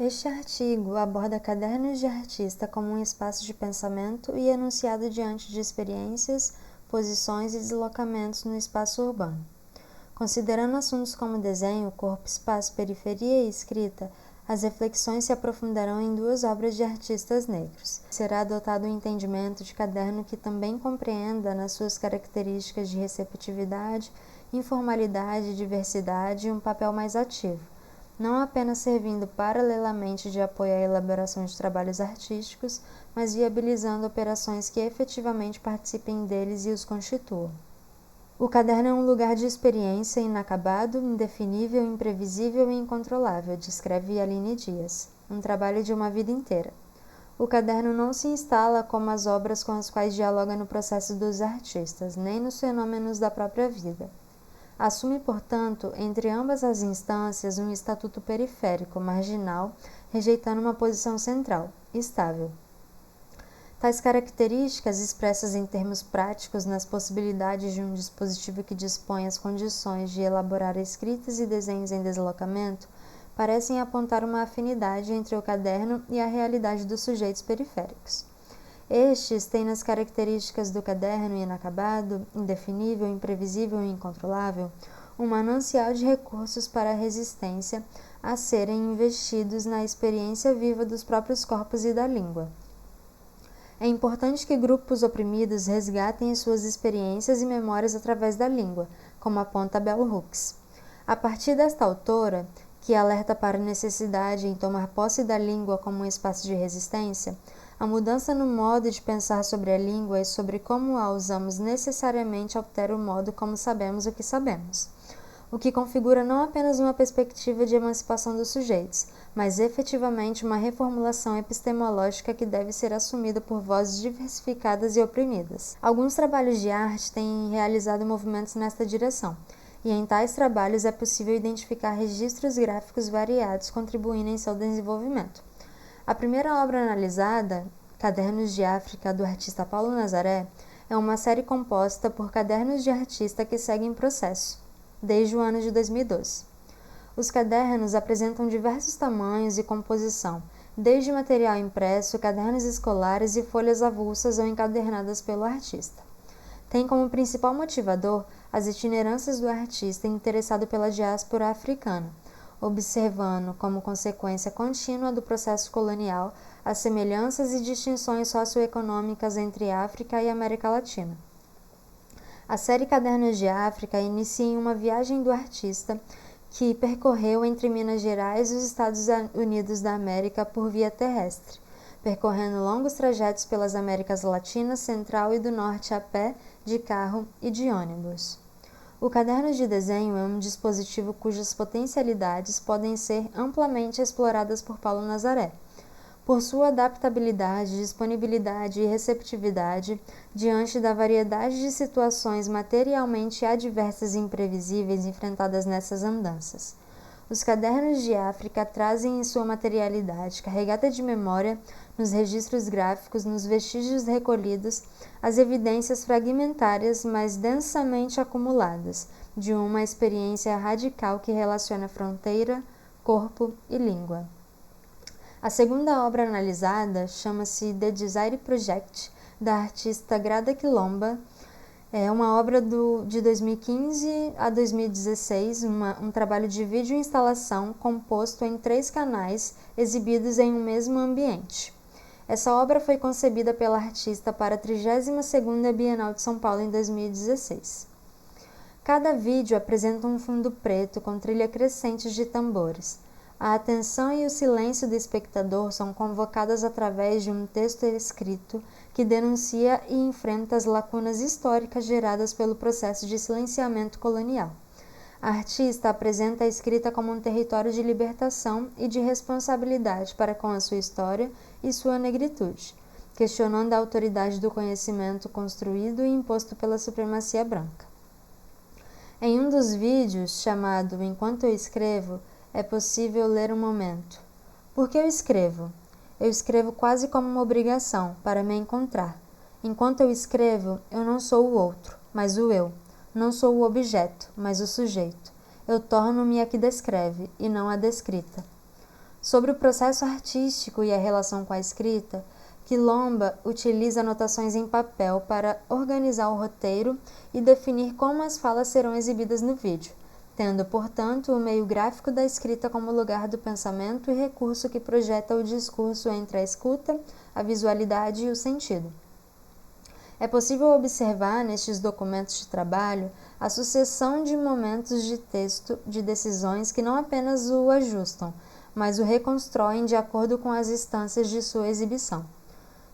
Este artigo aborda cadernos de artista como um espaço de pensamento e enunciado diante de experiências, posições e deslocamentos no espaço urbano. Considerando assuntos como desenho, corpo, espaço, periferia e escrita, as reflexões se aprofundarão em duas obras de artistas negros. Será adotado um entendimento de caderno que também compreenda, nas suas características de receptividade, informalidade e diversidade, um papel mais ativo, não apenas servindo paralelamente de apoio à elaboração de trabalhos artísticos, mas viabilizando operações que efetivamente participem deles e os constituam. O caderno é um lugar de experiência inacabado, indefinível, imprevisível e incontrolável, descreve Aline Dias, um trabalho de uma vida inteira. O caderno não se instala como as obras com as quais dialoga no processo dos artistas, nem nos fenômenos da própria vida. Assume, portanto, entre ambas as instâncias um estatuto periférico, marginal, rejeitando uma posição central, estável. Tais características, expressas em termos práticos nas possibilidades de um dispositivo que dispõe as condições de elaborar escritas e desenhos em deslocamento, parecem apontar uma afinidade entre o caderno e a realidade dos sujeitos periféricos. Estes têm nas características do caderno inacabado, indefinível, imprevisível e incontrolável, um manancial de recursos para a resistência a serem investidos na experiência viva dos próprios corpos e da língua. É importante que grupos oprimidos resgatem suas experiências e memórias através da língua, como aponta Bell Hooks. A partir desta autora, que alerta para a necessidade em tomar posse da língua como um espaço de resistência, a mudança no modo de pensar sobre a língua e sobre como a usamos necessariamente altera o modo como sabemos o que sabemos, o que configura não apenas uma perspectiva de emancipação dos sujeitos, mas efetivamente uma reformulação epistemológica que deve ser assumida por vozes diversificadas e oprimidas. Alguns trabalhos de arte têm realizado movimentos nesta direção, e em tais trabalhos é possível identificar registros gráficos variados contribuindo em seu desenvolvimento. A primeira obra analisada, Cadernos de África, do artista Paulo Nazaré, é uma série composta por cadernos de artista que segue em processo, desde o ano de 2012. Os cadernos apresentam diversos tamanhos e composição, desde material impresso, cadernos escolares e folhas avulsas ou encadernadas pelo artista. Tem como principal motivador as itinerâncias do artista interessado pela diáspora africana, observando, como consequência contínua do processo colonial, as semelhanças e distinções socioeconômicas entre África e América Latina. A série Cadernos de África inicia em uma viagem do artista que percorreu entre Minas Gerais e os Estados Unidos da América por via terrestre, percorrendo longos trajetos pelas Américas Latina, Central e do Norte a pé, de carro e de ônibus. O caderno de desenho é um dispositivo cujas potencialidades podem ser amplamente exploradas por Paulo Nazaré, por sua adaptabilidade, disponibilidade e receptividade diante da variedade de situações materialmente adversas e imprevisíveis enfrentadas nessas andanças. Os cadernos de África trazem em sua materialidade, carregada de memória, nos registros gráficos, nos vestígios recolhidos, as evidências fragmentárias, mas densamente acumuladas, de uma experiência radical que relaciona fronteira, corpo e língua. A segunda obra analisada chama-se The Desire Project, da artista Grada Quilomba. É uma obra de 2015 a 2016, um trabalho de vídeo-instalação composto em 3 canais exibidos em um mesmo ambiente. Essa obra foi concebida pela artista para a 32ª Bienal de São Paulo em 2016. Cada vídeo apresenta um fundo preto com trilha crescente de tambores. A atenção e o silêncio do espectador são convocadas através de um texto escrito que denuncia e enfrenta as lacunas históricas geradas pelo processo de silenciamento colonial. A artista apresenta a escrita como um território de libertação e de responsabilidade para com a sua história e sua negritude, questionando a autoridade do conhecimento construído e imposto pela supremacia branca. Em um dos vídeos, chamado Enquanto Eu Escrevo, é possível ler um momento. Por que eu escrevo? Eu escrevo quase como uma obrigação, para me encontrar. Enquanto eu escrevo, eu não sou o outro, mas o eu. Não sou o objeto, mas o sujeito. Eu torno-me a que descreve, e não a descrita. Sobre o processo artístico e a relação com a escrita, Quilomba utiliza anotações em papel para organizar o roteiro e definir como as falas serão exibidas no vídeo, tendo, portanto, o meio gráfico da escrita como lugar do pensamento e recurso que projeta o discurso entre a escuta, a visualidade e o sentido. É possível observar nestes documentos de trabalho a sucessão de momentos de texto de decisões que não apenas o ajustam, mas o reconstroem de acordo com as instâncias de sua exibição.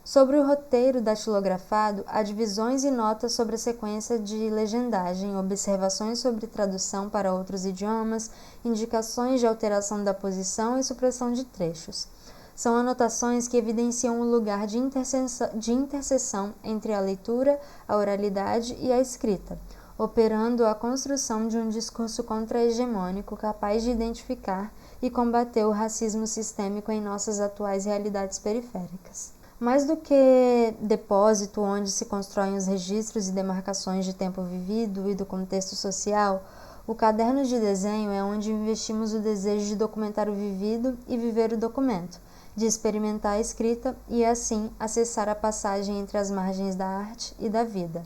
Sobre o roteiro datilografado, há divisões e notas sobre a sequência de legendagem, observações sobre tradução para outros idiomas, indicações de alteração da posição e supressão de trechos. São anotações que evidenciam o lugar de interseção entre a leitura, a oralidade e a escrita, operando a construção de um discurso contra-hegemônico capaz de identificar e combater o racismo sistêmico em nossas atuais realidades periféricas. Mais do que depósito onde se constroem os registros e demarcações de tempo vivido e do contexto social, o caderno de desenho é onde investimos o desejo de documentar o vivido e viver o documento, de experimentar a escrita e, assim, acessar a passagem entre as margens da arte e da vida.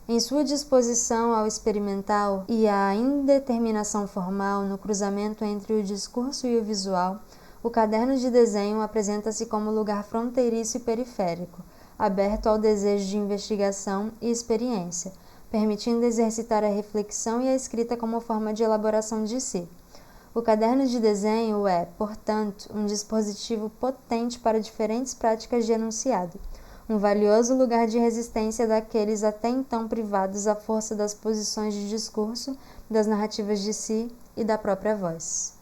Em sua disposição ao experimental e à indeterminação formal no cruzamento entre o discurso e o visual, o caderno de desenho apresenta-se como lugar fronteiriço e periférico, aberto ao desejo de investigação e experiência, permitindo exercitar a reflexão e a escrita como forma de elaboração de si. O caderno de desenho é, portanto, um dispositivo potente para diferentes práticas de enunciado, um valioso lugar de resistência daqueles até então privados à força das posições de discurso, das narrativas de si e da própria voz.